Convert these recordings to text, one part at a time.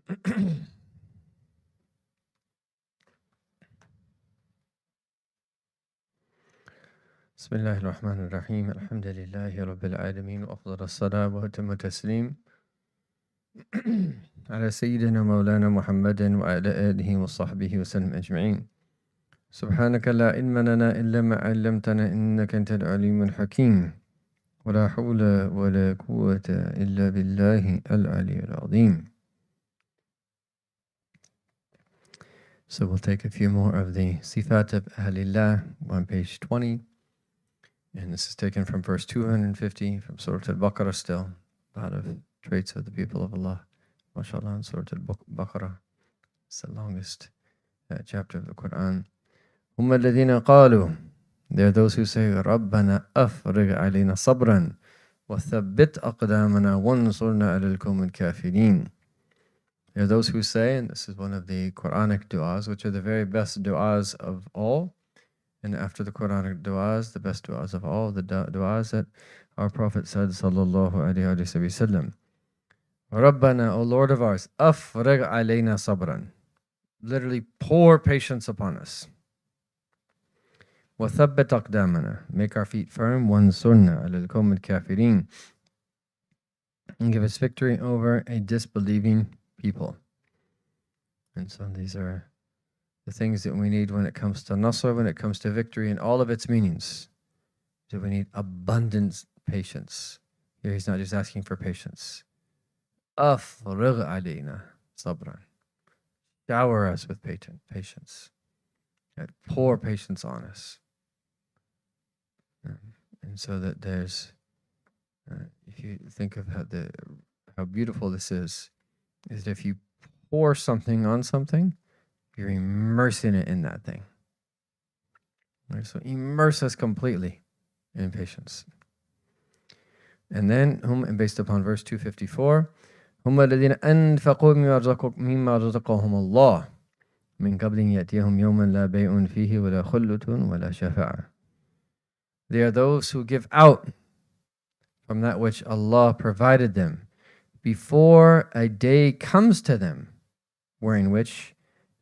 بسم الله الرحمن الرحيم الحمد لله رب العالمين وأفضل الصلاة وأتم التسليم على سيدنا مولانا محمد وعلى آله وصحبه وسلم أجمعين. سبحانك لا علم لنا إلا ما علمتنا إنك أنت العليم الحكيم ولا حول ولا قوة إلا بالله العلي العظيم. So we'll take a few more of the Sifat of Ahlillah on page 20. And this is taken from verse 250 from Surah Al-Baqarah still. A lot of traits of the people of Allah. MashaAllah, in Surah Al-Baqarah. It's the longest chapter of the Quran. هم الذين قالوا. They are those who say, رَبَّنَا أَفْرِغْ عَلَيْنَا صَبْرًا وَثَبِّتْ أَقْدَامَنَا وَانصُرْنَا عَلَى الْقَوْمِ الْكَافِرِينَ. There are those who say, and this is one of the Quranic du'as, which are the very best du'as of all. And after the Quranic du'as, the best du'as of all, the du'as that our Prophet said, sallallahu alayhi wa sallam, Rabbana, O Lord of ours, afrig alayna sabran. Literally, pour patience upon us. وَثَبِّتْ أَقْدَامَنَا. Make our feet firm. وَانْصُرْنَا عَلَى الْقَوْمِ الْكَافِرِينَ. And give us victory over a disbelieving people. And so these are the things that we need when it comes to nasr, when it comes to victory in all of its meanings. So we need abundant patience. Here he's not just asking for patience. أَفْرِغْ عَلَيْنَا صَبْرًا. Shower us with patience. Pour patience on us. And so that there's, if you think of how beautiful this is that if you pour something on something, you're immersing it in that thing. Right? So immerse us completely in patience. And then, and based upon verse 254, هم الذين أنفقوا مما رزقهم الله من قبل يأتيهم يوما لا بيع فيه ولا خلة ولا شفاعة. They are those who give out from that which Allah provided them before a day comes to them, wherein which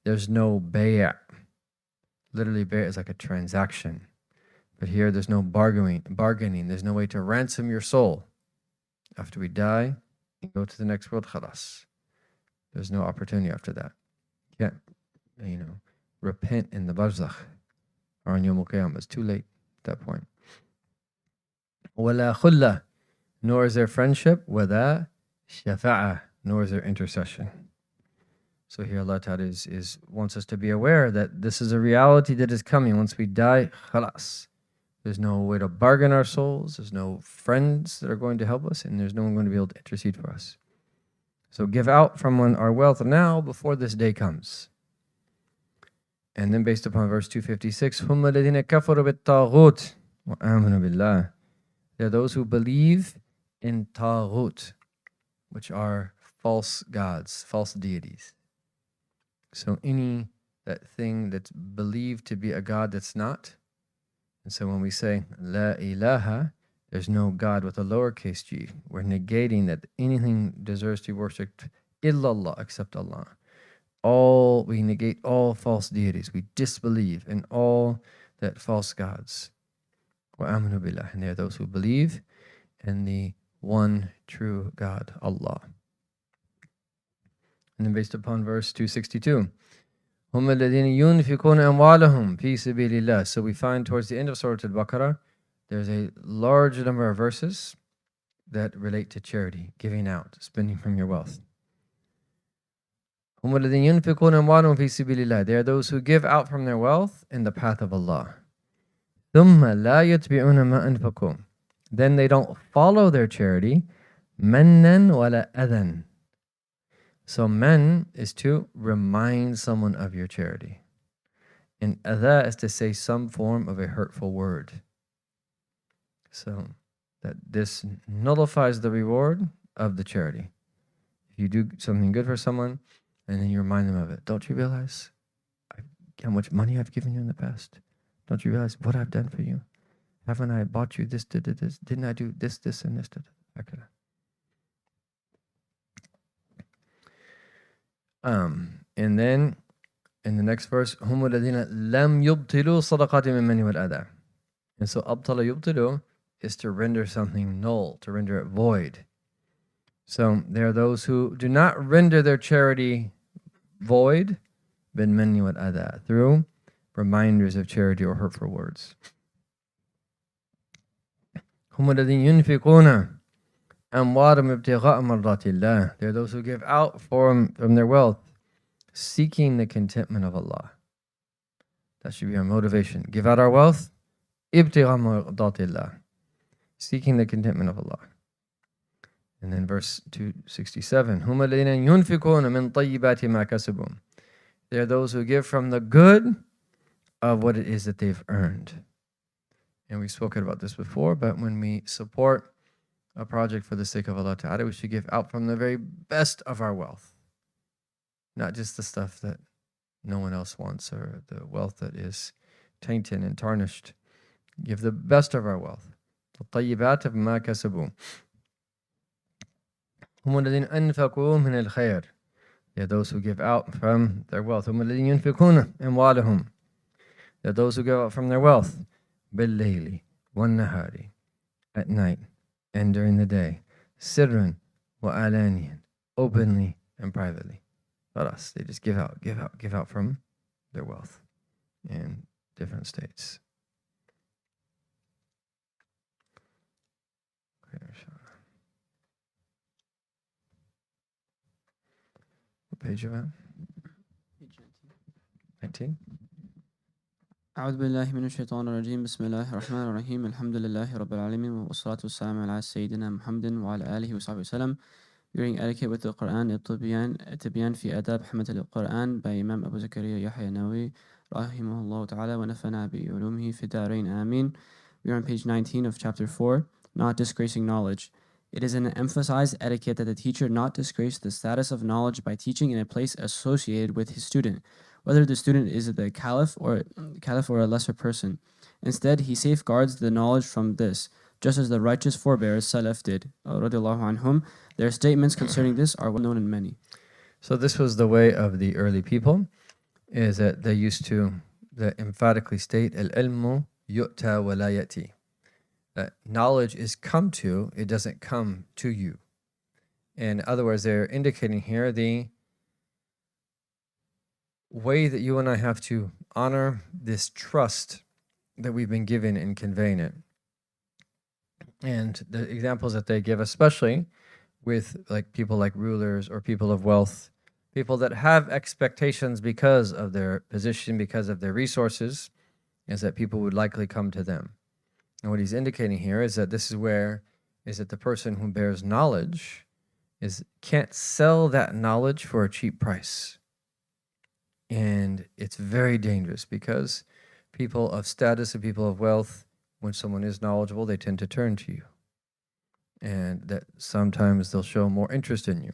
there's no bay'. Literally, bay' is like a transaction. But here there's no bargaining. There's no way to ransom your soul. After we die, you go to the next world, khalas. There's no opportunity after that. You can't, repent in the barzakh or on Yawm al-Qiyamah. It's too late at that point. وَلَا خُلَّةٍ. Nor is there friendship. وَلَا شَفَاعَةٍ. Nor is there intercession. So here Allah Ta'ala wants us to be aware that this is a reality that is coming. Once we die, khalas. There's no way to bargain our souls. There's no friends that are going to help us, and there's no one going to be able to intercede for us. So give out from our wealth now before this day comes. And then based upon verse 256, هُمَّ الَّذِينَ كَفَرُوا بِالطَّاغُوتِ وَآمَنُوا بِاللَّهِ. They are those who believe in taghut, which are false gods, false deities. So that thing that's believed to be a god that's not. And so when we say La ilaha, there's no God with a lowercase g. We're negating that anything deserves to be worshipped illallah, except Allah. We negate all false deities. We disbelieve in all that false gods. وَآمَنُوا بِاللَّهِ. And they are those who believe in the one true God, Allah. And then based upon verse 262, هُمَّ الَّذِينَ يُنْفِقُونَ أَمْوَالَهُمْ فِي سَبِيلِ اللَّهِ. So we find towards the end of Surah Al-Baqarah, there's a large number of verses that relate to charity, giving out, spending from your wealth. هُمَّ الَّذِينَ يُنْفِقُونَ أَمْوَالَهُمْ فِي سَبِيلِ اللَّهِ. They are those who give out from their wealth in the path of Allah. ثُمَّ لَا يُتْبِعُونَ مَا أَنْفَقُوا. Then they don't follow their charity, مَنًّا وَلَا أَذًى. So man is to remind someone of your charity. And adha is to say some form of a hurtful word. So that this nullifies the reward of the charity. If you do something good for someone and then you remind them of it, don't you realize how much money I've given you in the past? Don't you realize what I've done for you? Haven't I bought you this, this? Didn't I do this, and this? And then in the next verse, هم الذين لم يبطلوا صدقات من المن والأذى. And so أبطل يبطل is to render something null, to render it void. So there are those who do not render their charity void بالمن والأذى, through reminders of charity or hurtful words. هم الذين ينفقون أموالهم ابتغاء مرضات الله. There are those who give out from their wealth, seeking the contentment of Allah. That should be our motivation. Give out our wealth, ابتغاء مرضات الله, seeking the contentment of Allah. And then verse 267, هم الذين ينفقون من طيبات ما كسبوا. They are those who give from the good of what it is that they've earned. And we've spoken about this before, but when we support a project for the sake of Allah Ta'ala, we should give out from the very best of our wealth. Not just the stuff that no one else wants or the wealth that is tainted and tarnished. Give the best of our wealth. الطيبات ما كسبوا. هم الذين أنفقوا من الخير. They are those who give out from their wealth. هم الذين ينفقون أموالهم. They are those who give out from their wealth. بالليل والنهار, at night and during the day. سرا وعلانيا, openly and privately. Not us. They just give out from their wealth in different states. What page are you at? Page 19. أعوذ بالله من الشيطان الرجيم بسم الله الرحمن الرحيم الحمد لله رب العالمين والصلاة والسلام على سيدنا محمد وعلى آله وصحبه وسلم. Reading Etiquette with the Quran, التبيان في آداب حملة القرآن by Imam Abu Zakaria Yahya Nawawi رحمه الله تعالى ونفعنا بعلومه في الدارين آمين. We are on page 19 of chapter 4, not disgracing knowledge. It is an emphasized etiquette that the teacher not disgrace the status of knowledge by teaching in a place associated with his student, whether the student is the caliph or a lesser person. Instead, he safeguards the knowledge from this, just as the righteous forebears Salaf did. Anhum. Their statements concerning this are well known in many. So this was the way of the early people, is that they used to emphatically state al-ilmu yu'ta wa la yati. That knowledge is come to, it doesn't come to you. In other words, they're indicating here the way that you and I have to honor this trust that we've been given in conveying it. And the examples that they give, especially with like people like rulers or people of wealth, people that have expectations because of their position, because of their resources, is that people would likely come to them. And what he's indicating here is that this is where is that the person who bears knowledge can't sell that knowledge for a cheap price. And it's very dangerous because people of status and people of wealth, when someone is knowledgeable, they tend to turn to you. And that sometimes they'll show more interest in you.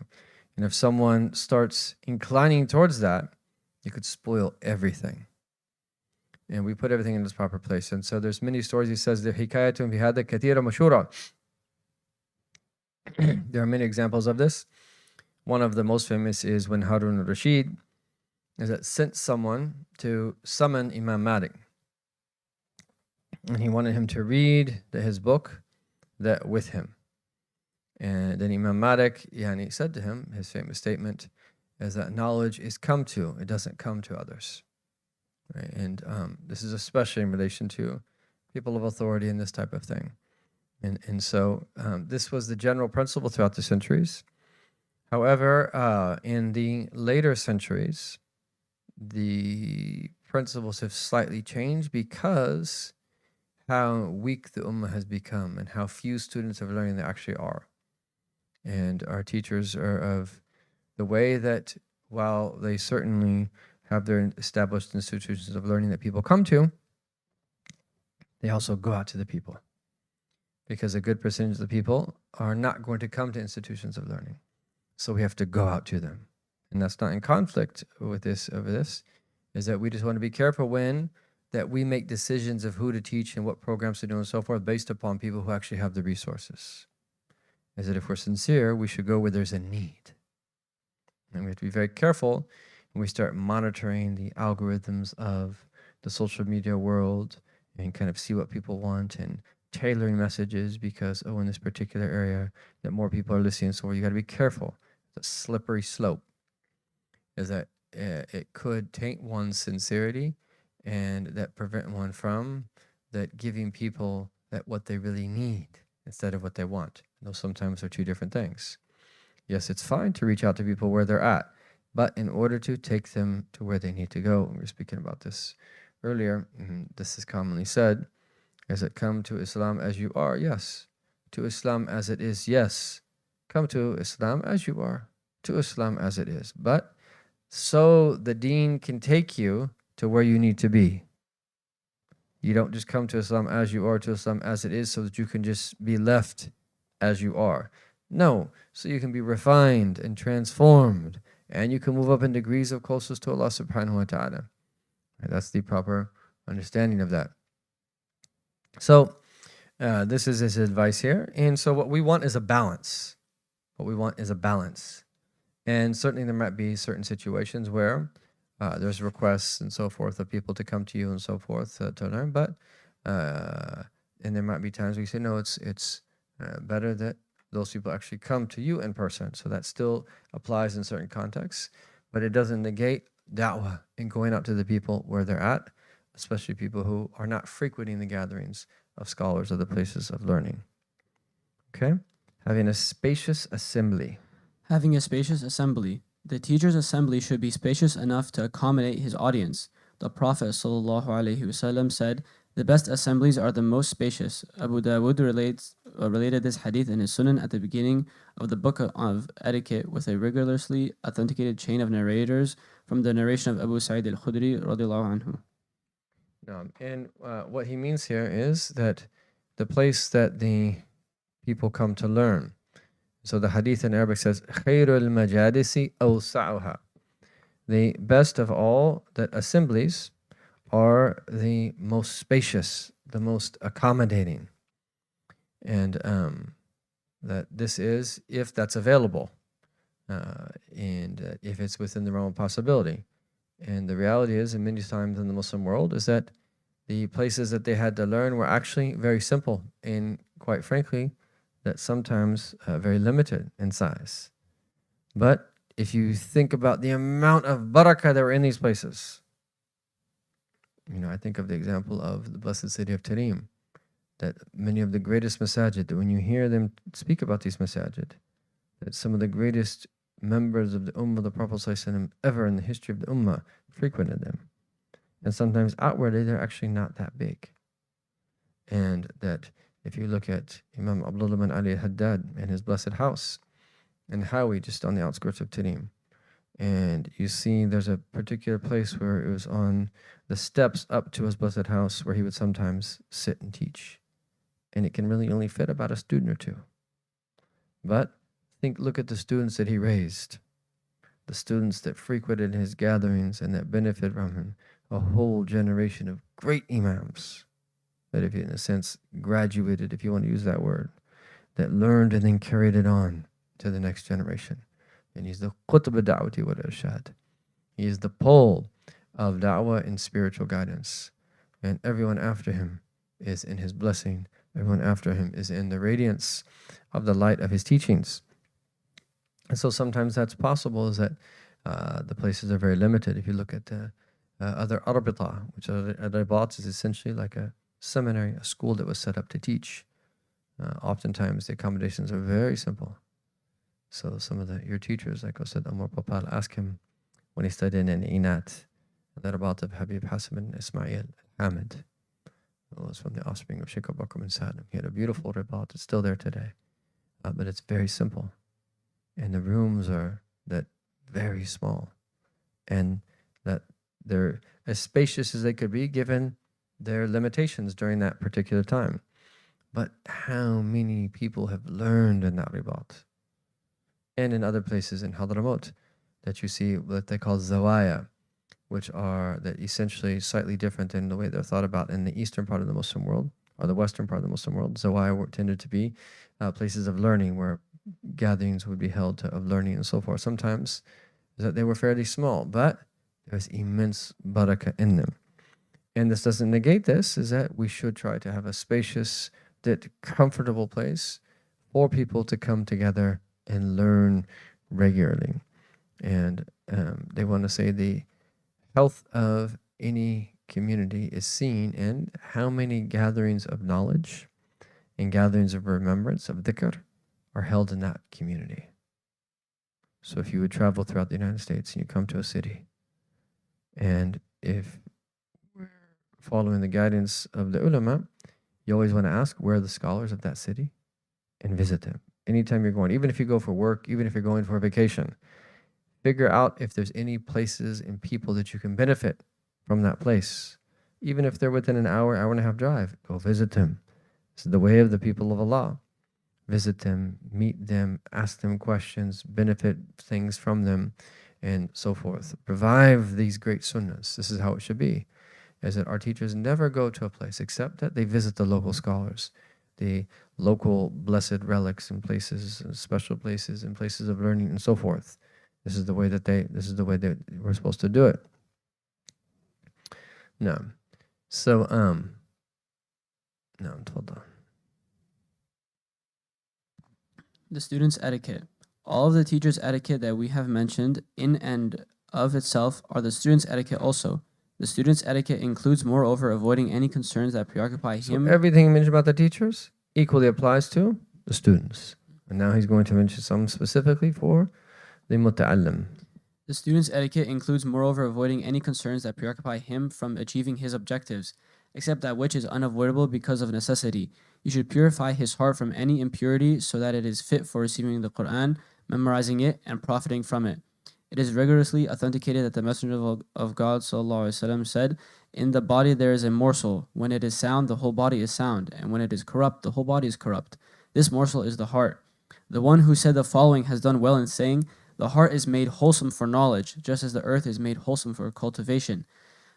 And if someone starts inclining towards that, you could spoil everything. And we put everything in its proper place. And so there's many stories. He says, there are many examples of this. One of the most famous is when Harun al-Rashid sent someone to summon Imam Malik. And he wanted him to read his book with him. And then Imam Malik said to him, his famous statement is that knowledge is come to, it doesn't come to others. Right? And this is especially in relation to people of authority and this type of thing. And so this was the general principle throughout the centuries. However, in the later centuries, the principles have slightly changed because how weak the ummah has become and how few students of learning there actually are. And our teachers are of the way that while they certainly have their established institutions of learning that people come to, they also go out to the people. Because a good percentage of the people are not going to come to institutions of learning. So we have to go out to them. And that's not in conflict with this, is that we just want to be careful that we make decisions of who to teach and what programs to do and so forth based upon people who actually have the resources. Is that if we're sincere, we should go where there's a need. And we have to be very careful when we start monitoring the algorithms of the social media world and kind of see what people want and tailoring messages because, in this particular area that more people are listening. So you got to be careful. The slippery slope is that it could taint one's sincerity and that prevent one from that giving people that what they really need instead of what they want. Those sometimes are two different things. Yes, it's fine to reach out to people where they're at, but in order to take them to where they need to go, we were speaking about this earlier, this is commonly said, is it come to Islam as you are? Yes. To Islam as it is? Yes. Come to Islam as you are. To Islam as it is. But so the deen can take you to where you need to be. You don't just come to Islam as you are, to Islam as it is, so that you can just be left as you are. No, so you can be refined and transformed, and you can move up in degrees of closeness to Allah subhanahu wa ta'ala. That's the proper understanding of that. So this is his advice here. And so what we want is a balance. What we want is a balance. And certainly there might be certain situations where there's requests and so forth of people to come to you and so forth to learn. But and there might be times where you say, no, it's better that those people actually come to you in person. So that still applies in certain contexts. But it doesn't negate da'wah and going out to the people where they're at, especially people who are not frequenting the gatherings of scholars or the places of learning. Okay? Having a spacious assembly. Having a spacious assembly. The teacher's assembly should be spacious enough to accommodate his audience. The Prophet ﷺ said, "The best assemblies are the most spacious." Abu Dawud related this hadith in his Sunan at the beginning of the book of Etiquette with a rigorously authenticated chain of narrators from the narration of Abu Sa'id al-Khudri radiallahu anhu. And what he means here is that the place that the people come to learn. So the hadith in Arabic says, خَيْرُ الْمَجَالِسِ أَوْسَعُهَا. The best of all that assemblies are the most spacious, the most accommodating. And that this is, if that's available, and if it's within the realm of possibility. And the reality is, and many times in the Muslim world, is that the places that they had to learn were actually very simple and, quite frankly, that sometimes very limited in size. But if you think about the amount of barakah that were in these places, I think of the example of the blessed city of Tarim, that many of the greatest masajid, that when you hear them speak about these masajid, that some of the greatest members of the Ummah of the Prophet ﷺ ever in the history of the Ummah frequented them. And sometimes outwardly, they're actually not that big. And that if you look at Imam Abdullah bin Ali al-Haddad and his blessed house, and Hawi, just on the outskirts of Tarim, and you see there's a particular place where it was on the steps up to his blessed house where he would sometimes sit and teach. And it can really only fit about a student or two. But look at the students that he raised, the students that frequented his gatherings and that benefited from him, a whole generation of great imams that, if you, in a sense, graduated, if you want to use that word, that learned and then carried it on to the next generation. And he's the qutb al-da'wati wal irshad. He is the pole of da'wah and spiritual guidance. And everyone after him is in his blessing. Everyone after him is in the radiance of the light of his teachings. And so sometimes that's possible, is that the places are very limited. If you look at the other arbita, which ribat is essentially like a seminary, a school that was set up to teach. Oftentimes the accommodations are very simple. So some of your teachers, like Ustad Amar Papal, ask him when he studied in Inat, the ribat of Habib Hassan bin Ismail Hamid. It was from the offspring of Sheikh Abu Bakr bin Salim. He had a beautiful ribat. It's still there today. But it's very simple. And the rooms are that very small. And that they're as spacious as they could be given their limitations during that particular time. But how many people have learned in that ribat? And in other places in Hadramaut that you see what they call zawaya, which are that essentially slightly different than the way they're thought about in the eastern part of the Muslim world or the western part of the Muslim world. Zawaya tended to be places of learning where gatherings would be held of learning and so forth. Sometimes is that they were fairly small, but there was immense barakah in them. And this doesn't negate this, is that we should try to have a spacious, that comfortable place for people to come together and learn regularly. And they want to say the health of any community is seen in how many gatherings of knowledge and gatherings of remembrance, of dhikr, are held in that community. So if you would travel throughout the United States and you come to a city, and if we're following the guidance of the ulama, you always want to ask where are the scholars of that city and visit them. Anytime you're going, even if you go for work, even if you're going for a vacation, figure out if there's any places and people that you can benefit from that place. Even if they're within an hour, hour and a half drive, go visit them. This is the way of the people of Allah. Visit them, meet them, ask them questions, benefit things from them, and so forth. Revive these great sunnahs. This is how it should be. Is that our teachers never go to a place except that they visit the local scholars, the local blessed relics and places, and special places and places of learning and so forth. This is the way that we're supposed to do it. No. So, no, hold on. The student's etiquette. All of the teacher's etiquette that we have mentioned in and of itself are the student's etiquette also. The student's etiquette includes, moreover, avoiding any concerns that preoccupy him. So everything mentioned about the teachers equally applies to the students. And now he's going to mention some specifically for the muta'allim. The student's etiquette includes, moreover, avoiding any concerns that preoccupy him from achieving his objectives, except that which is unavoidable because of necessity. You should purify his heart from any impurity so that it is fit for receiving the Quran, memorizing it, and profiting from it. It is rigorously authenticated that the Messenger of God ﷺ said, "In the body there is a morsel. When it is sound, the whole body is sound, and when it is corrupt, the whole body is corrupt. This morsel is the heart." The one who said the following has done well in saying, "The heart is made wholesome for knowledge, just as the earth is made wholesome for cultivation."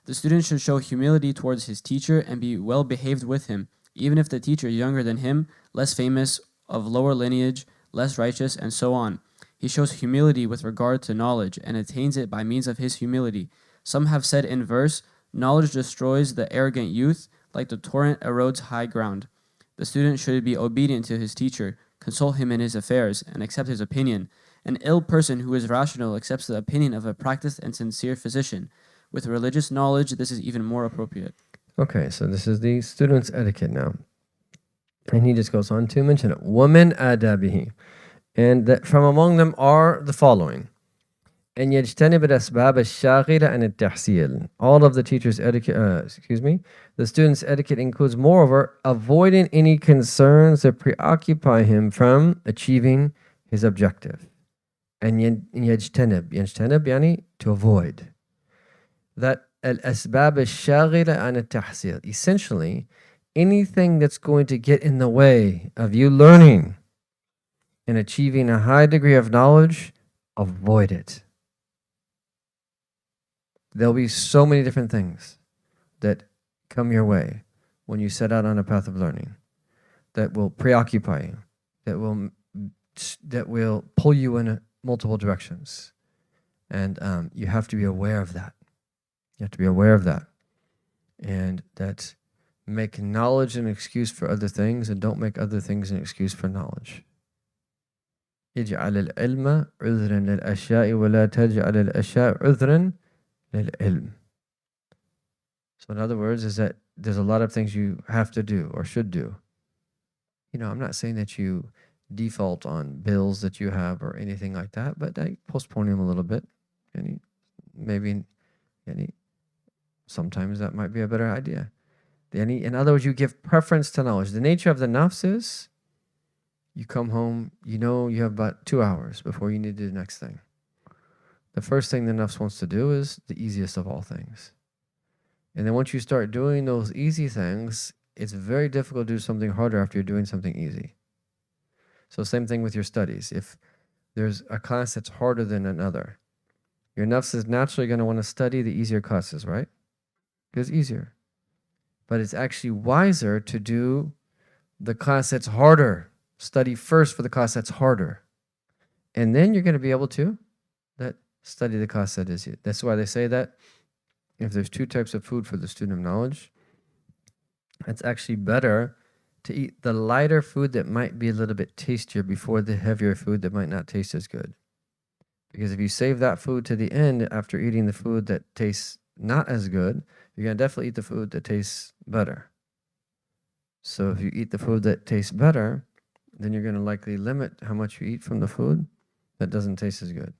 The student should show humility towards his teacher and be well behaved with him, even if the teacher is younger than him, less famous, of lower lineage, less righteous, and so on. He shows humility with regard to knowledge and attains it by means of his humility. Some have said in verse, "Knowledge destroys the arrogant youth, like the torrent erodes high ground." The student should be obedient to his teacher, consult him in his affairs, and accept his opinion. An ill person who is rational accepts the opinion of a practiced and sincere physician. With religious knowledge, this is even more appropriate. Okay, so this is the student's etiquette now. And he just goes on to mention it. وَمِنْ آدَابِهِ. And that from among them are the following. أن يجتنب الأسباب الشاغلة عن التحصيل. All of the teacher's etiquette, the student's etiquette includes, moreover, avoiding any concerns that preoccupy him from achieving his objective. And يجتنب يعني to avoid. That الأسباب الشاغلة عن التحصيل. Essentially, anything that's going to get in the way of you learning and achieving a high degree of knowledge, avoid it. There'll be so many different things that come your way when you set out on a path of learning that will preoccupy you, that will pull you in multiple directions. And you have to be aware of that. You have to be aware of that. And that make knowledge an excuse for other things, and don't make other things an excuse for knowledge. اجعل العلم عذرا للأشياء ولا تجعل الأشياء عذرا للعلم. So in other words, is that there's a lot of things you have to do or should do. You know, I'm not saying that you default on bills that you have or anything like that, but I postpone them a little bit. And maybe sometimes that might be a better idea. In other words, you give preference to knowledge. The nature of the nafs is you come home, you know you have about 2 hours before you need to do the next thing. The first thing the nafs wants to do is the easiest of all things. And then once you start doing those easy things, it's very difficult to do something harder after you're doing something easy. So same thing with your studies. If there's a class that's harder than another, your nafs is naturally going to want to study the easier classes, right? Because it's easier. But it's actually wiser to do the class that's harder. Study first for the class that's harder. And then you're going to be able to study the class that is it. That's why they say that if there's two types of food for the student of knowledge, it's actually better to eat the lighter food that might be a little bit tastier before the heavier food that might not taste as good. Because if you save that food to the end after eating the food that tastes not as good, you're going to definitely eat the food that tastes better. So if you eat the food that tastes better, then you're going to likely limit how much you eat from the food that doesn't taste as good.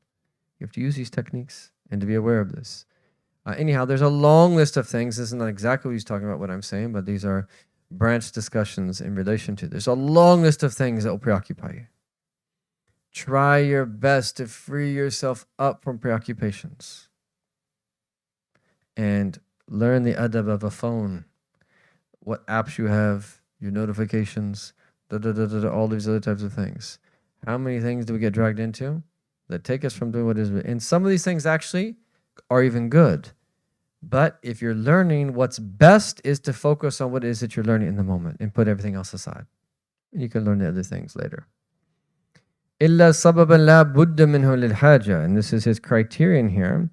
You have to use these techniques and to be aware of this. Anyhow, there's a long list of things. This is not exactly what he's talking about, what I'm saying, but these are branch discussions in relation to. There's a long list of things that will preoccupy you. Try your best to free yourself up from preoccupations and learn the adab of a phone, what apps you have, your notifications, all these other types of things. How many things do we get dragged into that take us from doing what is? And some of these things actually are even good. But if you're learning, what's best is to focus on what it is that you're learning in the moment and put everything else aside. And you can learn the other things later. إِلَّا سَبَبًا لَا بُدَّ مِنْهُ لِلْحَاجَةِ. And this is his criterion here.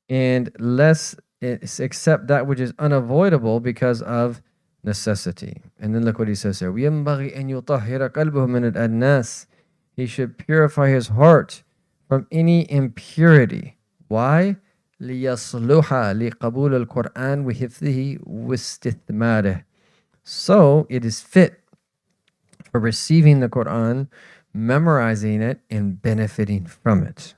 And less except that which is unavoidable because of necessity. And then look what he says here. وَيَنْبَغِي أَنْ يُطَهِّرَ قَلْبُهُ مِنَ الْأَدْنَاسِ. He should purify his heart from any impurity. Why? لِيَصْلُحَ لِقَبُولِ الْقُرْآنِ وَحِفْظِهِ وَاسْتِثْمَارِهِ. So it is fit for receiving the Quran, memorizing it, and benefiting from it.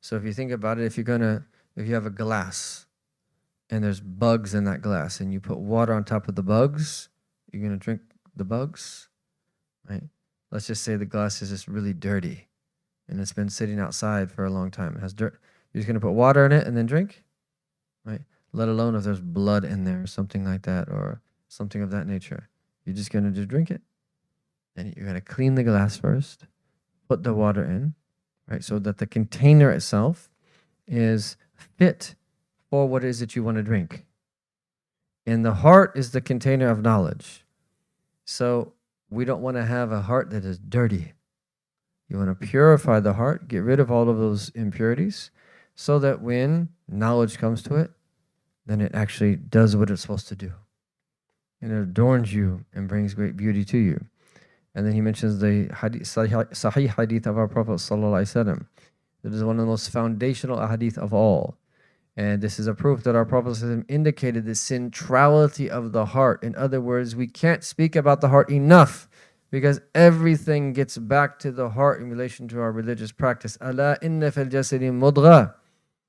So if you think about it, if you have a glass and there's bugs in that glass and you put water on top of the bugs, you're going to drink the bugs, right? Let's just say the glass is just really dirty and it's been sitting outside for a long time. It has dirt. You're just going to put water in it and then drink, right? Let alone if there's blood in there or something like that or something of that nature. You're just going to just drink it. And you're going to clean the glass first, put the water in, right? So that the container itself is fit for what it is that you want to drink. And the heart is the container of knowledge. So we don't want to have a heart that is dirty. You want to purify the heart, get rid of all of those impurities, so that when knowledge comes to it, then it actually does what it's supposed to do. And it adorns you and brings great beauty to you. And then he mentions the hadith, Sahih hadith of our Prophet ﷺ. It is one of the most foundational hadith of all. And this is a proof that our Prophet ﷺ indicated the centrality of the heart. In other words, we can't speak about the heart enough because everything gets back to the heart in relation to our religious practice. Ala inna fil jasadi mudgha.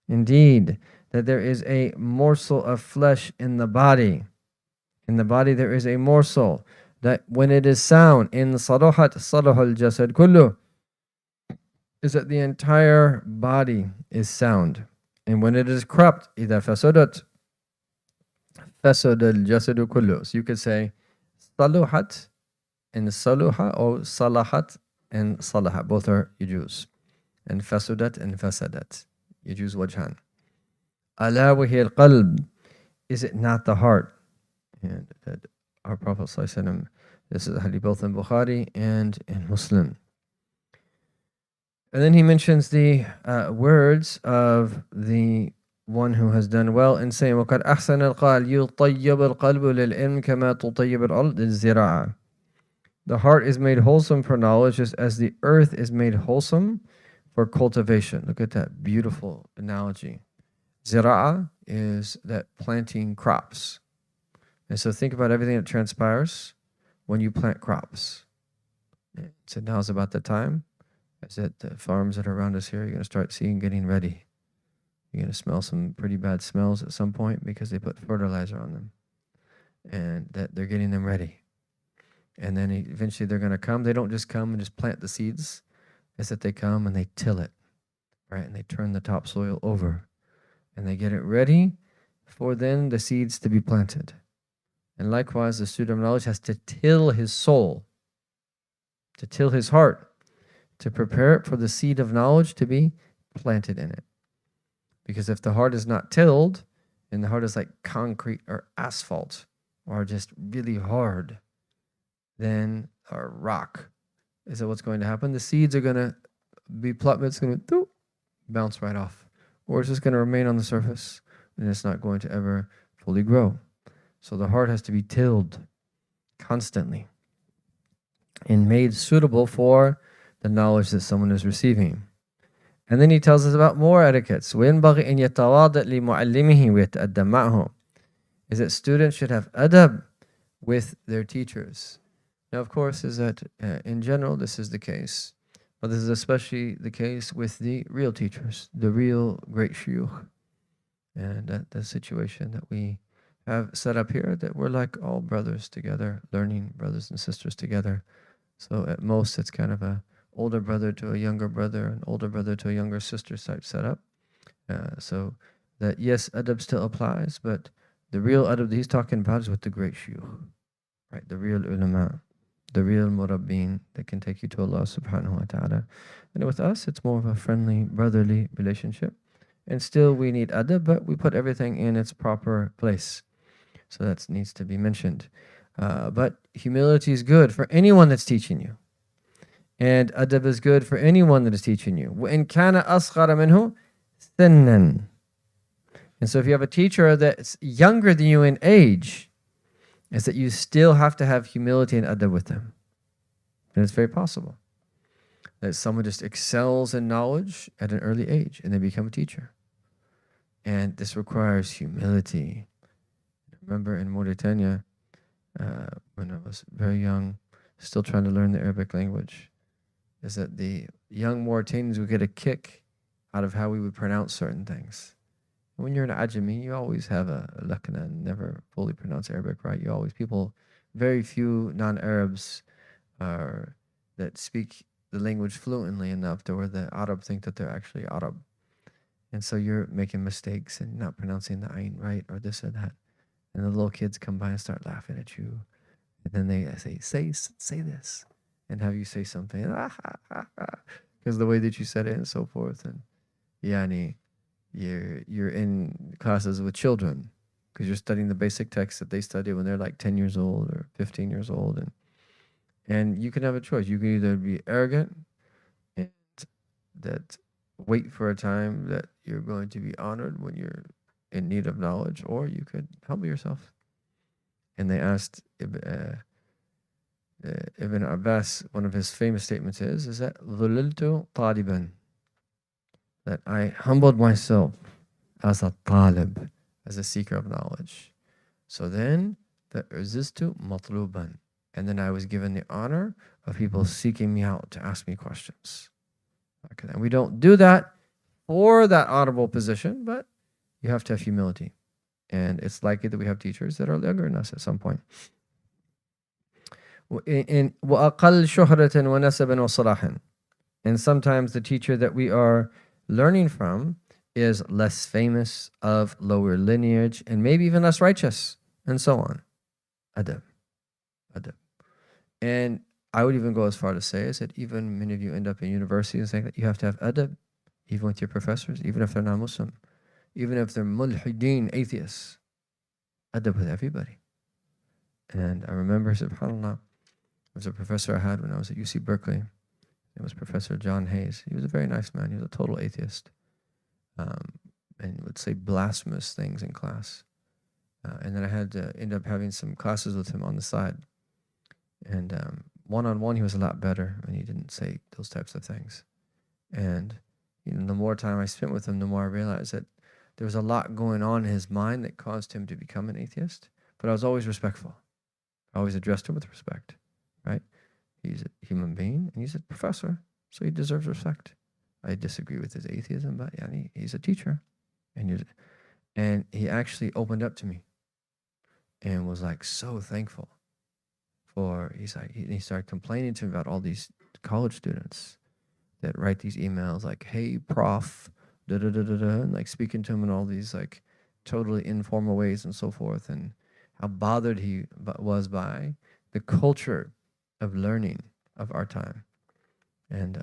Indeed, that there is a morsel of flesh in the body. In the body there is a morsel that when it is sound, in salahat salahul jasad kullu, is that the entire body is sound. And when it is corrupt, إذا فسدت فسد الجسد كله. So you could say saluhat and saluha, or salahat and salaha. Both are yujuz. And fasudat and fasadat. Yujuz wajhan. Ala wahi al-qalb. Is it not the heart? And that our Prophet ﷺ, this is a hadith both in Bukhari and in Muslim. And then he mentions the words of the one who has done well in saying, وَقَدْ أَحْسَنَ الْقَالِ يُطَيَّبُ الْقَلْبُ لِلْعِلْمِ كَمَا تُطَيِّبُ الْأَرْضُ الزِّرَاعَةِ. The heart is made wholesome for knowledge just as the earth is made wholesome for cultivation. Look at that beautiful analogy. Zira'a is that planting crops. And so think about everything that transpires when you plant crops. So now is about the time. As at the farms that are around us here, you're going to start seeing getting ready. You're going to smell some pretty bad smells at some point because they put fertilizer on them. And that they're getting them ready. And then eventually they're going to come. They don't just come and just plant the seeds. It's that they come and they till it, right? And they turn the topsoil over. And they get it ready for then the seeds to be planted. And likewise, the student of knowledge has to till his soul, to till his heart, to prepare it for the seed of knowledge to be planted in it. Because if the heart is not tilled, and the heart is like concrete or asphalt, or just really hard, then, or rock, is that what's going to happen? The seeds are going to be plucked, it's going to bounce right off, or it's just going to remain on the surface and it's not going to ever fully grow. So the heart has to be tilled constantly and made suitable for the knowledge that someone is receiving. And then he tells us about more etiquettes. وَيَنْبَغِي أَنْ يَتَوَاضَأْ لِمُعَلِّمِهِ وَيَتَأَدَّبْ مَعَهُ, is that students should have adab with their teachers. Now, of course, is that in general this is the case, but this is especially the case with the real teachers, the real great shuyukh. And that the situation that we have set up here, that we're like all brothers together, learning, brothers and sisters together. So at most, it's kind of a older brother to a younger brother, an older brother to a younger sister type setup. So that yes, adab still applies, but the real adab that he's talking about is with the great shuyukh, right? The real ulama, the real murabbin that can take you to Allah subhanahu wa ta'ala. And with us, it's more of a friendly, brotherly relationship. And still we need adab, but we put everything in its proper place. So that needs to be mentioned. But humility is good for anyone that's teaching you. And adab is good for anyone that is teaching you. وَإِنْ كَانَ أَصْغَرَ مِنْهُ سِنًّا. And so if you have a teacher that's younger than you in age, is that you still have to have humility and adab with them. And it's very possible that someone just excels in knowledge at an early age and they become a teacher. And this requires humility. I remember in Mauritania, when I was very young, still trying to learn the Arabic language, is that the young Mauritanians would get a kick out of how we would pronounce certain things. When you're an Ajami, you always have a lakna and never fully pronounce Arabic right. You always, very few non-Arabs that speak the language fluently enough to where the Arab think that they're actually Arab. And so you're making mistakes and not pronouncing the ayn right or this or that. And the little kids come by and start laughing at you. And then they say this. And have you say something. Because the way that you said it and so forth. And yani, you're in classes with children because you're studying the basic text that they study when they're like 10 years old or 15 years old. And you can have a choice. You can either be arrogant and that wait for a time that you're going to be honored when you're in need of knowledge, or you could humble yourself. And they asked Ibn Abbas, one of his famous statements is that ظُلِلْتُ طَالِبًا, that I humbled myself as a talib, as a seeker of knowledge. So then, the uzistu matluban, and then I was given the honor of people seeking me out to ask me questions. Okay, and we don't do that for that honorable position, but you have to have humility. And it's likely that we have teachers that are younger than us at some point. وَأَقَلْ شُهْرَةً وَنَسَبًا وَصَلَاحًا. And sometimes the teacher that we are learning from is less famous, of lower lineage, and maybe even less righteous, and so on. Adab. And I would even go as far to say is that even many of you end up in university and saying that you have to have adab, even with your professors, even if they're not Muslim, even if they're mulhideen, atheists. Adab with everybody. And I remember, subhanAllah, there was a professor I had when I was at UC Berkeley. It was Professor John Hayes. He was a very nice man. He was a total atheist. And would say blasphemous things in class. And then I had to end up having some classes with him on the side. And one-on-one, he was a lot better when he didn't say those types of things. And the more time I spent with him, the more I realized that there was a lot going on in his mind that caused him to become an atheist. But I was always respectful. I always addressed him with respect, right? He's a human being, and he's a professor, so he deserves respect. I disagree with his atheism, but he's a teacher. And he actually opened up to me and was like so thankful. He started complaining to me about all these college students that write these emails like, "Hey, prof," and like speaking to him in all these like totally informal ways and so forth, and how bothered he was by the culture of learning of our time. And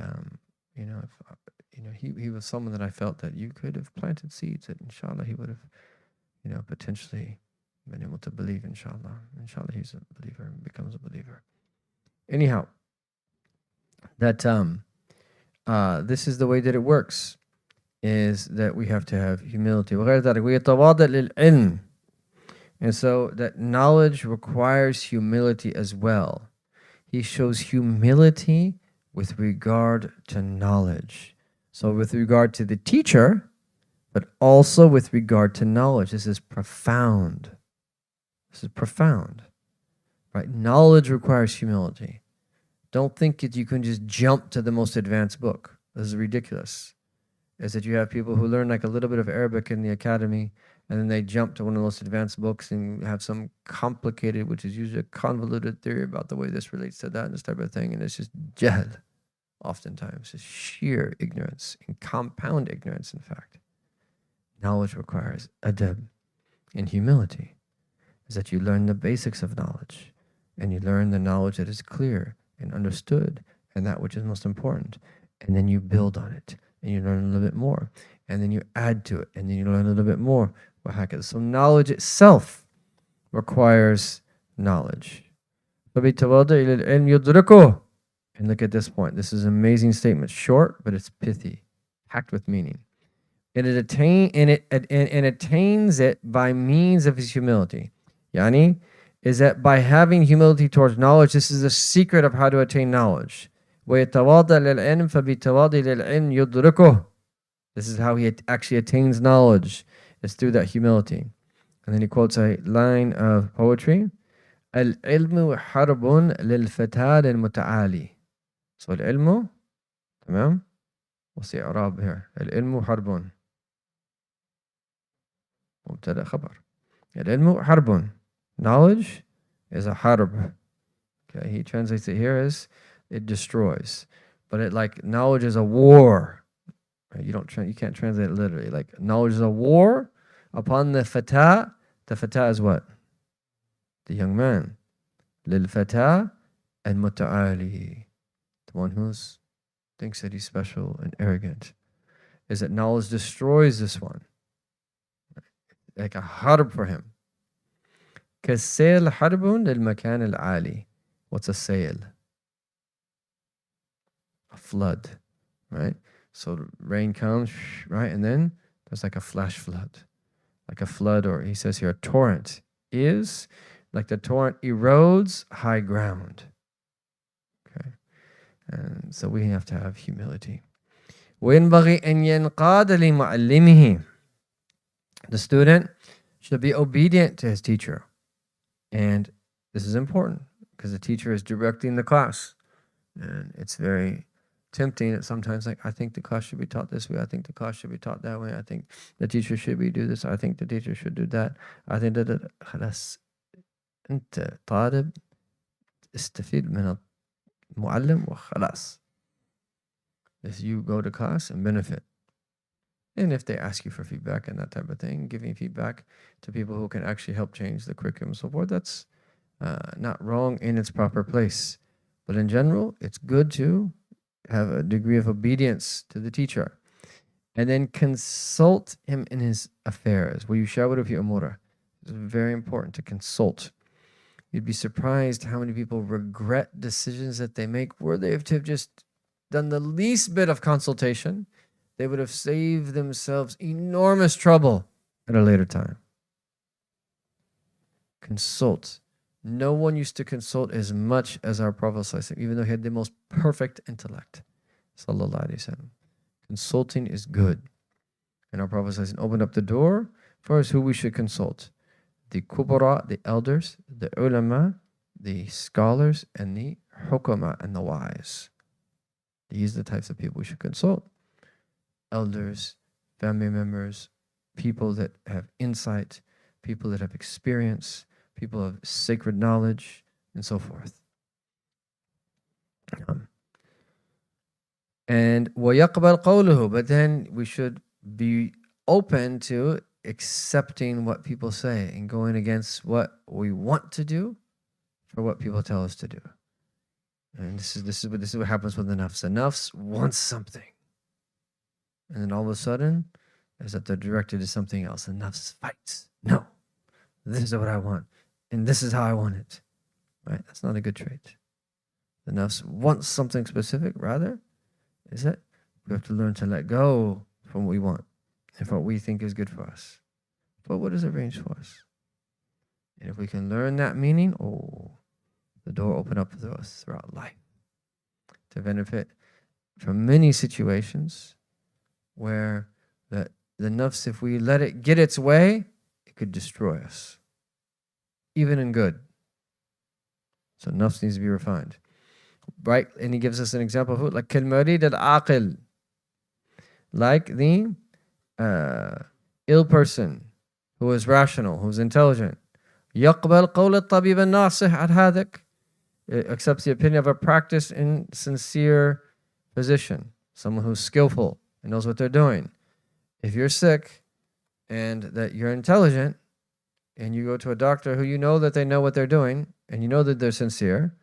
he was someone that I felt that you could have planted seeds that inshallah he would have potentially been able to believe, inshallah. Inshallah he's a believer and becomes a believer. Anyhow, that this is the way that it works. is that we have to have humility. وغير ذلك ويتواضع للعلم. And so that knowledge requires humility as well. He shows humility with regard to knowledge. So with regard to the teacher, but also with regard to knowledge. This is profound. This is profound. Right? Knowledge requires humility. Don't think that you can just jump to the most advanced book. This is ridiculous. Is that you have people who learn like a little bit of Arabic in the academy, and then they jump to one of the most advanced books and have some complicated, which is usually a convoluted theory about the way this relates to that and this type of thing. And it's just jahl, oftentimes. It's sheer ignorance and compound ignorance, in fact. Knowledge requires adab and humility. Is that you learn the basics of knowledge, and you learn the knowledge that is clear and understood, and that which is most important. And then you build on it, and you learn a little bit more, and then you add to it, and then you learn a little bit more. So knowledge itself requires knowledge. And look at this point. This is an amazing statement. Short, but it's pithy, packed with meaning. And it attains it by means of his humility. Yani, is that by having humility towards knowledge, this is the secret of how to attain knowledge. This is how he actually attains knowledge. It's through that humility. And then he quotes a line of poetry. Al-ilmu harbun lil-fatad al-muta'ali. So al-ilmu, tamam? What's the i'rab here? Al-ilmu harbun. Mubtada khabar. Al-ilmu harbun. Knowledge is a harb. Okay, he translates it here as it destroys. But it like knowledge is a war. Right? You can't translate it literally. Like knowledge is a war upon the fata. The fata is what? The young man. Lil fata and muta'ali. The one who thinks that he's special and arrogant. Is that knowledge destroys this one. Like a harb for him. كالسيل حرب للمكان العالي. What's a sail? A flood, right? So rain comes, right? And then there's like a flash flood. Like a flood, or he says here, a torrent is like the torrent erodes high ground. Okay. And so we have to have humility. وينبغي أن ينقاد لمعلمه. The student should be obedient to his teacher. And this is important because the teacher is directing the class. And it's very tempting that sometimes, like, I think the class should be taught this way. I think the class should be taught that way. I think the teacher should do this. I think the teacher should do that. I think that خلاص أنت طالب استفيد من المعلم وخلاص. If you go to class and benefit. And if they ask you for feedback and that type of thing, giving feedback to people who can actually help change the curriculum and so forth, that's not wrong in its proper place. But in general, it's good to have a degree of obedience to the teacher. And then consult him in his affairs. It's very important to consult. You'd be surprised how many people regret decisions that they make where they have to have just done the least bit of consultation. They would have saved themselves enormous trouble at a later time. Consult. No one used to consult as much as our Prophet, even though he had the most perfect intellect. Consulting is good. And our Prophet opened up the door for us who we should consult. The kubara, the elders, the ulama, the scholars, and the hukama, and the wise. These are the types of people we should consult. Elders, family members, people that have insight, people that have experience, people of sacred knowledge, and so forth. And وَيَقْبَلْ قَوْلُهُ. But then we should be open to accepting what people say and going against what we want to do for what people tell us to do. And this is what happens with the nafs. The nafs wants something. And then all of a sudden, is that they're directed to something else. And nafs fights. No, this is what I want. And this is how I want it. Right? That's not a good trait. The nafs wants something specific. Rather, is that we have to learn to let go from what we want and from what we think is good for us, but what is arranged for us. And if we can learn that meaning, the door open up for us throughout life to benefit from many situations where the nafs, if we let it get its way, it could destroy us, even in good. So nafs needs to be refined. Right? And he gives us an example of who? Like al-marid al-aqil. Like the ill person who is rational, who is intelligent. يقبل قول الطبيب الناصح عن هذاك. It accepts the opinion of a practiced and sincere physician, someone who's skillful and knows what they're doing. If you're sick and that you're intelligent and you go to a doctor who you know that they know what they're doing and you know that they're sincere,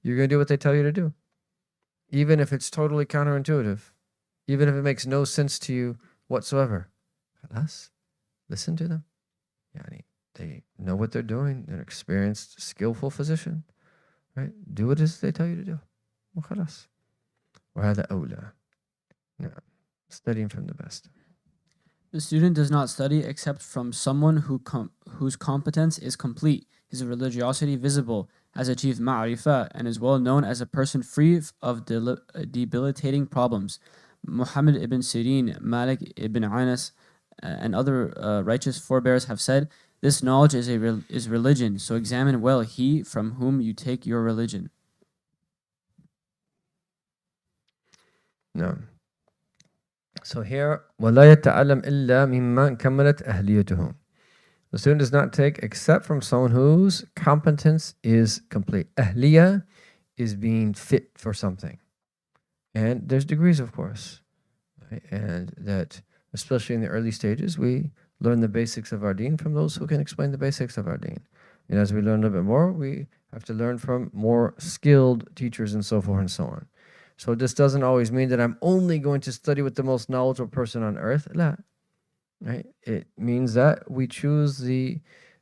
you're going to do what they tell you to do, even if it's totally counterintuitive, even if it makes no sense to you whatsoever. Listen to them. They know what they're doing. They're an experienced, skillful physician. Right? Do what it is they tell you to do. وخلاص. وهذا أولى. No. Studying from the best. The student does not study except from someone whose competence is complete, his religiosity visible, has achieved ma'rifah, and is well known as a person free of debilitating problems. Muhammad ibn Sirin, Malik ibn Anas, and other righteous forebears have said, this knowledge is religion, so examine well he from whom you take your religion. No. So here, وَلَا يَتَعَلَّمْ إِلَّا مِمَّنْ كَمَلَتْ أَهْلِيَتُهُ. The student does not take except from someone whose competence is complete. Ahliya is being fit for something. And there's degrees, of course. Right? And that, especially in the early stages, we learn the basics of our deen from those who can explain the basics of our deen. And as we learn a little bit more, we have to learn from more skilled teachers and so forth and so on. So this doesn't always mean that I'm only going to study with the most knowledgeable person on earth. La. Right? It means that we choose the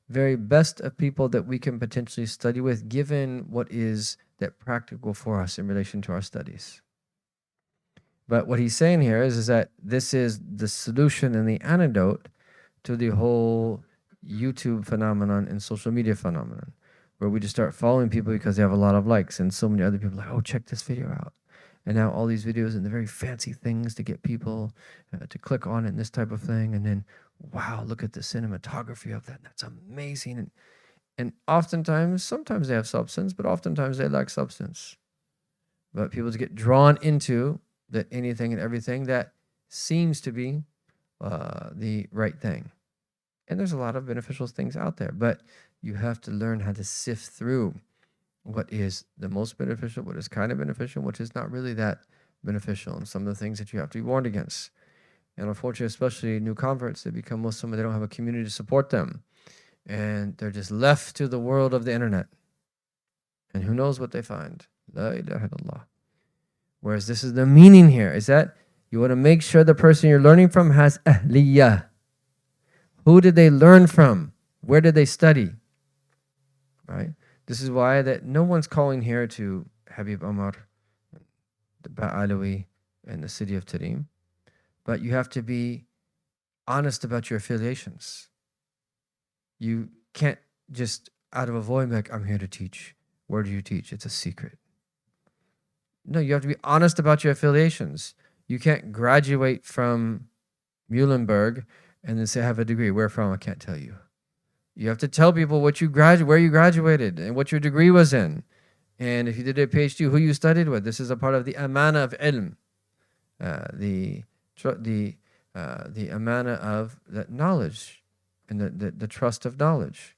very best of people that we can potentially study with, given what is that practical for us in relation to our studies. But what he's saying here is that this is the solution and the antidote to the whole YouTube phenomenon and social media phenomenon, where we just start following people because they have a lot of likes, and so many other people are like, oh, check this video out. And now all these videos and the very fancy things to get people to click on it and this type of thing. And then, wow, look at the cinematography of that. That's amazing. And oftentimes, sometimes they have substance, but oftentimes they lack substance. But people just get drawn into that anything and everything that seems to be the right thing. And there's a lot of beneficial things out there, but you have to learn how to sift through what is the most beneficial, what is kind of beneficial, which is not really that beneficial, and some of the things that you have to be warned against. And unfortunately, especially new converts, they become Muslim and they don't have a community to support them. And they're just left to the world of the internet. And who knows what they find. La ilaha illallah. Whereas this is the meaning here, is that you want to make sure the person you're learning from has ahliyah. Who did they learn from? Where did they study? Right? This is why that no one's calling here to Habib Omar, the Ba'alawi, and the city of Tarim. But you have to be honest about your affiliations. You can't just out of a void, like, I'm here to teach. Where do you teach? It's a secret. No, you have to be honest about your affiliations. You can't graduate from Muhlenberg and then say, I have a degree. Where from? I can't tell you. You have to tell people where you graduated and what your degree was in. And if you did a PhD, who you studied with. This is a part of the amana of ilm. The amana of that knowledge and the trust of knowledge.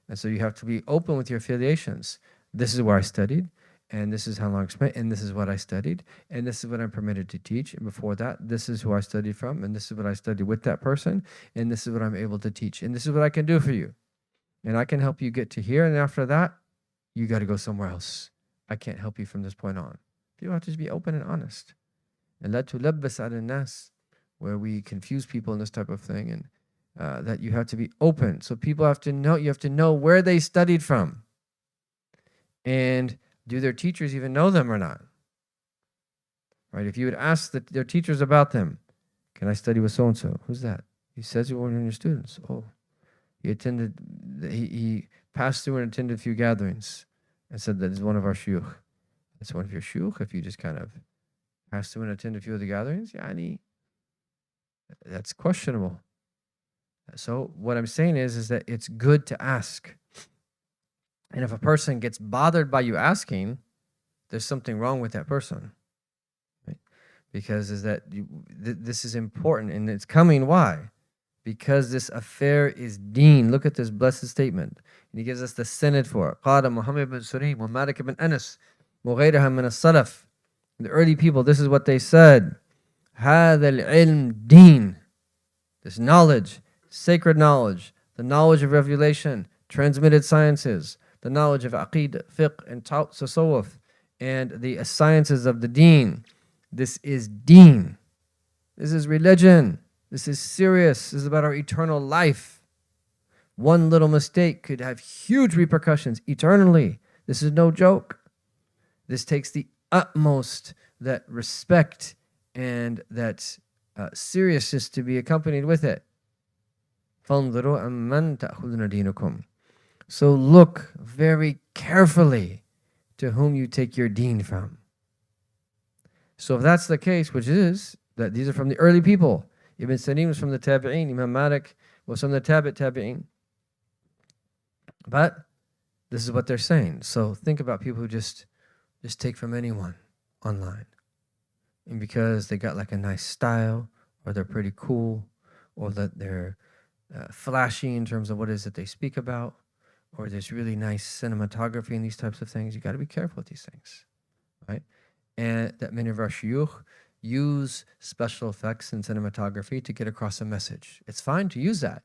And so you have to be open with your affiliations. This is where I studied, and this is how long I spent, and this is what I studied, and this is what I'm permitted to teach. And before that, this is who I studied from, and this is what I studied with that person, and this is what I'm able to teach, and this is what I can do for you. And I can help you get to here, and after that, you got to go somewhere else. I can't help you from this point on. You have to just be open and honest. And la tulabbas ala nas, where we confuse people in this type of thing, and that you have to be open. So people have to know, you have to know where they studied from. And do their teachers even know them or not? Right? If you would ask their teachers about them, Can I study with so-and-so? Who's that? He says you're one of your students. Oh, he passed through and attended a few gatherings and said that is one of our shuyukh. That's one of your shuyukh. If you just kind of pass through and attend a few of the gatherings, that's questionable. So what I'm saying is that it's good to ask. And if a person gets bothered by you asking, there's something wrong with that person. Right? Because this is important and it's coming. Why? Because this affair is deen. Look at this blessed statement. And he gives us the sanad for it. قال Muhammad bin Sulaym wa Malik bin Anas وغيرها من السلف. The early people, this is what they said. هذا العلم دين. This knowledge, sacred knowledge, the knowledge of revelation, transmitted sciences, the knowledge of aqeedah, fiqh, and tasawwuf, and the sciences of the deen. This is deen. This is religion. This is serious. This is about our eternal life. One little mistake could have huge repercussions eternally. This is no joke. This takes the utmost that respect and that seriousness to be accompanied with it. فَانْظُرُوا أَمَّنْ تَأْخُذُونَ دِينُكُمْ. So look very carefully to whom you take your deen from. So if that's the case, which is that these are from the early people, Ibn Salim was from the Tabi'een, Imam Malik was from the Tabi'een. But this is what they're saying. So think about people who just take from anyone online. And because they got like a nice style, or they're pretty cool, or that they're flashy in terms of what it is that they speak about, or there's really nice cinematography and these types of things, you got to be careful with these things, right? And that many of our shuyukh use special effects and cinematography to get across a message. It's fine to use that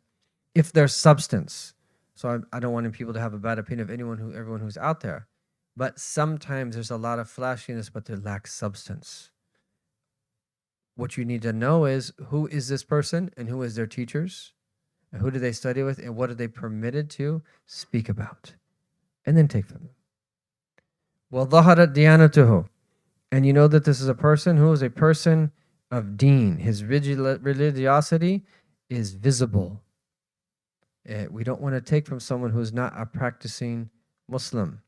if there's substance. So I don't want people to have a bad opinion of everyone who's out there. But sometimes there's a lot of flashiness, but there lacks substance. What you need to know is who is this person and who is their teachers, and who do they study with, and what are they permitted to speak about, and then take from them. وَظَهَرَتْ دِيَانَتُهُ. And you know that this is a person who is a person of deen. His religiosity is visible. We don't want to take from someone who is not a practicing Muslim.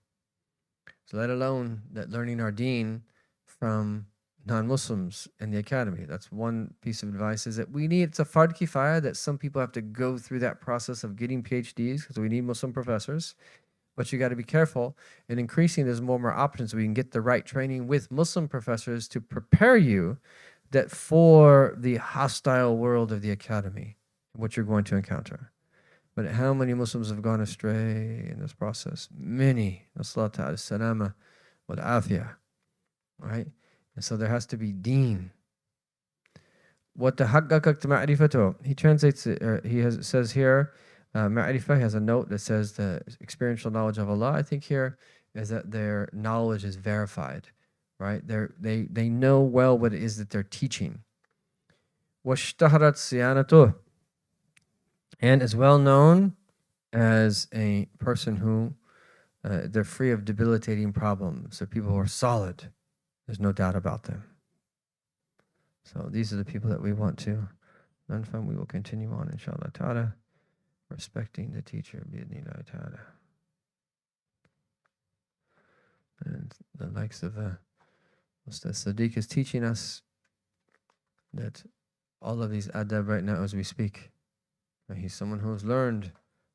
So let alone that learning our deen from non-Muslims in the academy. That's one piece of advice, is that it's a fard kifaya that some people have to go through that process of getting PhDs because we need Muslim professors. But you got to be careful. And increasing, there's more options. We can get the right training with Muslim professors to prepare you that for the hostile world of the academy, what you're going to encounter. But how many Muslims have gone astray in this process? Many. Nasallahu al-salama wal-afiyah. Right? And so there has to be deen. وَتَحَقَّقَتْ مَعْرِفَتُهُ. He translates it, says here, Ma'rifah has a note that says the experiential knowledge of Allah. I think here is that their knowledge is verified, right? They know well what it is that they're teaching. وَاشْتَهَرَتْ صِيَانَتُهُ. And is well known as a person who they're free of debilitating problems. They're people who are solid. There's no doubt about them. So these are the people that we want to learn from. We will continue on, inshallah ta'ala, respecting the teacher, bi'idhnillah ta'ala. And the likes of Ustaz Sadiq is teaching us that all of these adab right now as we speak. He's someone who has learned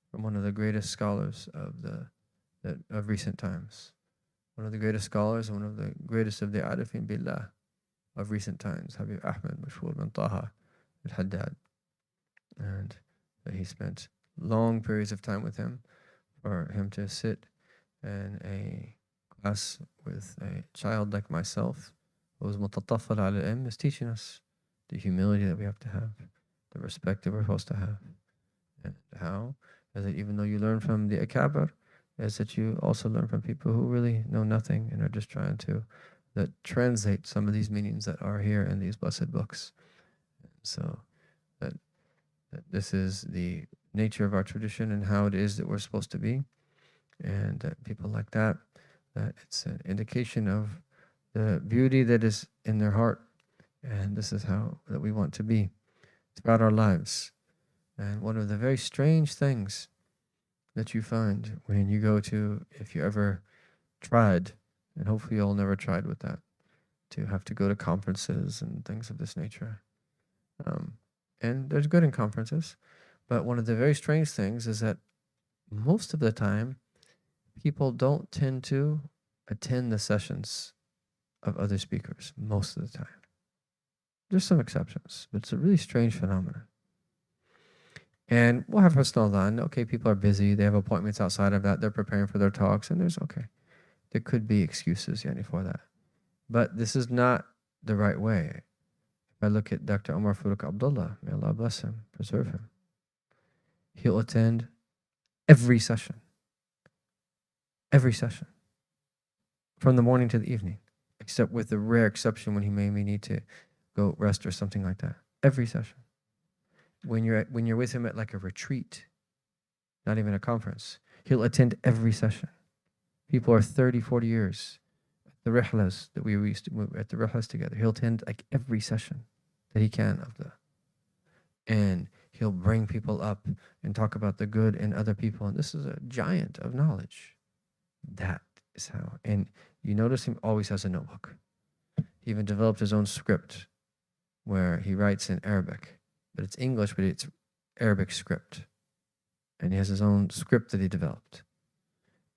from one of the greatest scholars of recent times. One of the greatest scholars, one of the greatest of the arifin billah of recent times, Habib Ahmed Mashhur bin Taha al-Haddad. And he spent long periods of time with him, for him to sit in a class with a child like myself who was mutataffal al-ilm, is teaching us the humility that we have to have, the respect that we're supposed to have. And how is it, even though you learn from the akabir, is that you also learn from people who really know nothing and are just trying to translate some of these meanings that are here in these blessed books. So that this is the nature of our tradition and how it is that we're supposed to be. And that people like that it's an indication of the beauty that is in their heart. And this is how that we want to be. throughout our lives. And one of the very strange things that you find when you go to, if you ever tried, and hopefully you'll never tried with that, to have to go to conferences and things of this nature. And there's good in conferences, but one of the very strange things is that most of the time, people don't tend to attend the sessions of other speakers most of the time. There's some exceptions, but it's a really strange phenomenon. And we'll have husn al-dhan. Okay, people are busy. They have appointments outside of that. They're preparing for their talks, and there could be excuses for that. But this is not the right way. If I look at Dr. Omar Farooq Abdullah, may Allah bless him, preserve him, he'll attend every session, from the morning to the evening, except with the rare exception when he may need to go rest or something like that. Every session. When you're with him at like a retreat, not even a conference, he'll attend every session. People are 30, 40 years at the rihlas that we used to move at the rihlas together. He'll attend like every session that he can of the, and he'll bring people up and talk about the good in other people. And this is a giant of knowledge. That is how. And you notice he always has a notebook. He even developed his own script where he writes in Arabic. But it's English, but it's Arabic script. And he has his own script that he developed.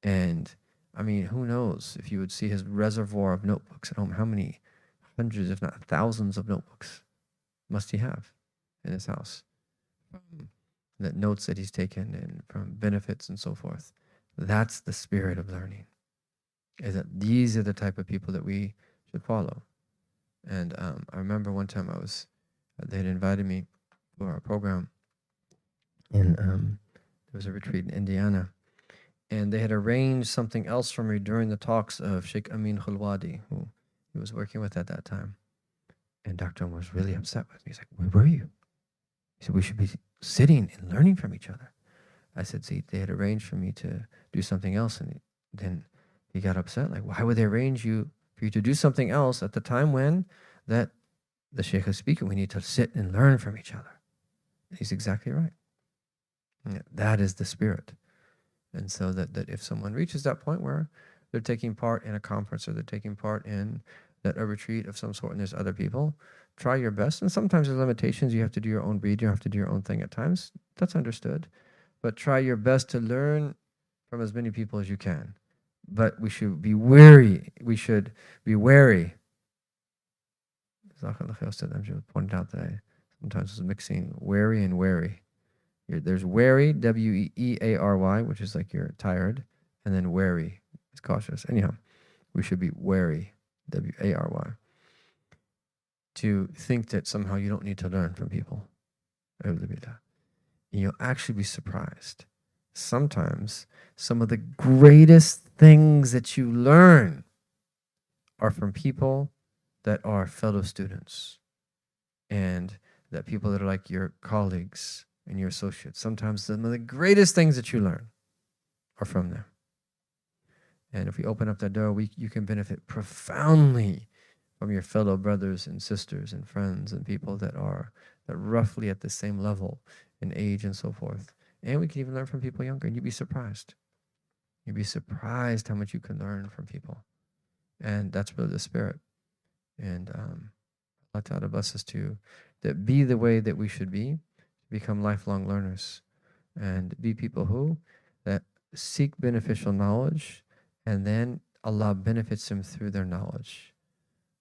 And I mean, who knows if you would see his reservoir of notebooks at home, how many hundreds, if not thousands of notebooks must he have in his house? That notes that he's taken and from benefits and so forth. That's the spirit of learning. Is that these are the type of people that we should follow. And I remember one time they had invited me for our program, and there was a retreat in Indiana, and they had arranged something else for me during the talks of Sheikh Amin Khulwadi, who he was working with at that time. And Dr. Omar was really upset with me. He's like, "Where were you?" He said, "We should be sitting and learning from each other." I said, "See, they had arranged for me to do something else." And then he got upset. Like, why would they arrange for you to do something else at the time when that the Sheikh is speaking? We need to sit and learn from each other. And he's exactly right. Yeah, that is the spirit. And so that if someone reaches that point where they're taking part in a conference or they're taking part in a retreat of some sort and there's other people, try your best. And sometimes there's limitations. You have to do your own reading. You have to do your own thing at times. That's understood. But try your best to learn from as many people as you can. But we should be wary. We should be wary. Amjad pointed out that I sometimes was mixing wary and wary. There's wary, W-E-A-R-Y, which is like you're tired, and then wary is cautious. Anyhow, we should be wary, W-A-R-Y, to think that somehow you don't need to learn from people. And you'll actually be surprised. Sometimes some of the greatest things that you learn are from people that are fellow students and that people that are like your colleagues and your associates. Sometimes some of the greatest things that you learn are from them. And if we open up that door, you can benefit profoundly from your fellow brothers and sisters and friends and people that are roughly at the same level in age and so forth. And we can even learn from people younger, and you'd be surprised. You'd be surprised how much you can learn from people. And that's really the spirit. And Allah Ta'ala bless us to be the way that we should be, become lifelong learners, and be people that seek beneficial knowledge, and then Allah benefits them through their knowledge.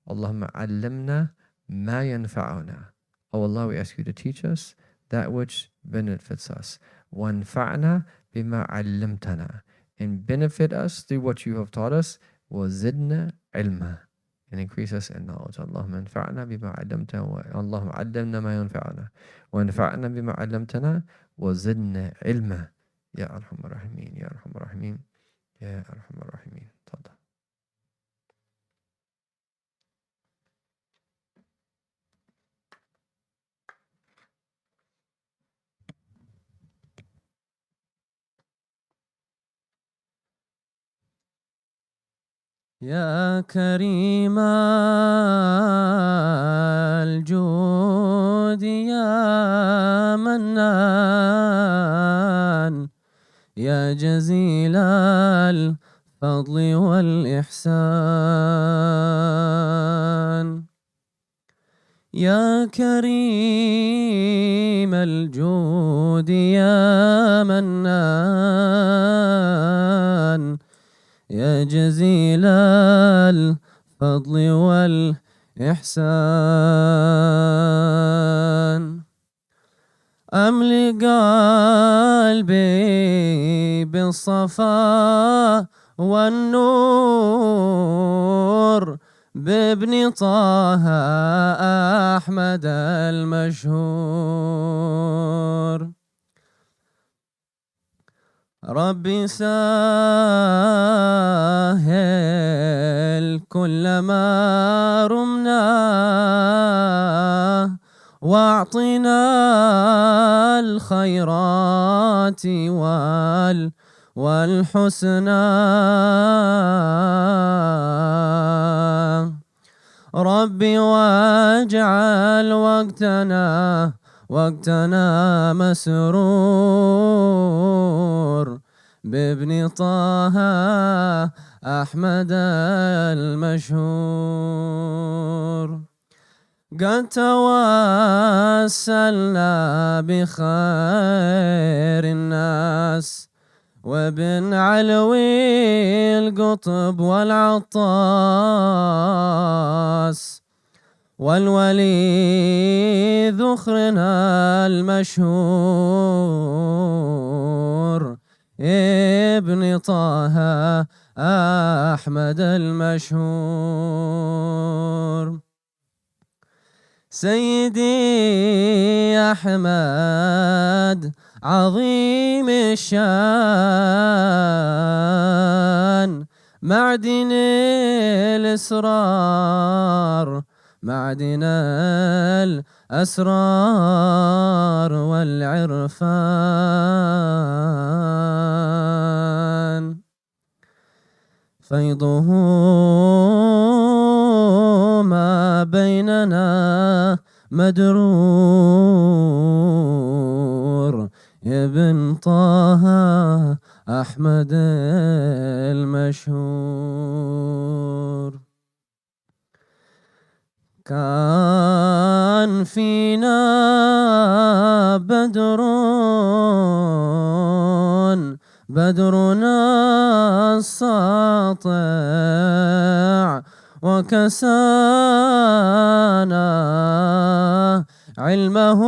Allahumma allimna ma yanfa'una. Oh Allah, we ask you to teach us that which benefits us. Wanfa'na bima allamtana. And benefit us through what you have taught us. Wazidna ilma. And increase us in knowledge. Allahumma anfa'na bima allamtana. Allahumma allimna ma yanfa'una. Wanfa'na bima allamtana. Wazidna ilma. Ya Arhamar Rahimin. Ya Arhamar Rahimin. Ya Arhamar Rahimin. Tafadhal. يا كريم الجود يا يا منان يا جزيل الفضل والإحسان يا كريم الجود يا منان يا جزيل الفضل والإحسان أملي قلبي بالصفا والنور بابن طه أحمد المشهور ربي سهل كل ما رمناه واعطنا الخيرات والحسنى ربي واجعل وقتنا مسرور بابن طه أحمد المشهور قد توسلنا بخير الناس وابن علوي القطب والعطاس والولي ذخرنا المشهور ابن طه أحمد المشهور سيدي أحمد عظيم الشان معدن الأسرار والعرفان فيضه ما بيننا مدرور ابن طه أحمد المشهور كان فينا بدرنا الساطع وكسانا علمه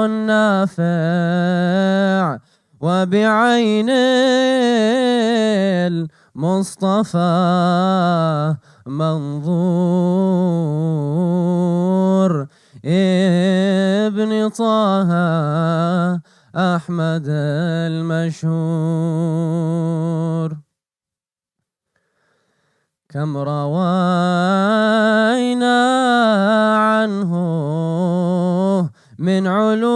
النافع وبعين المصطفى منظور ابن طه أحمد المشهور كم روينا عنه من علوم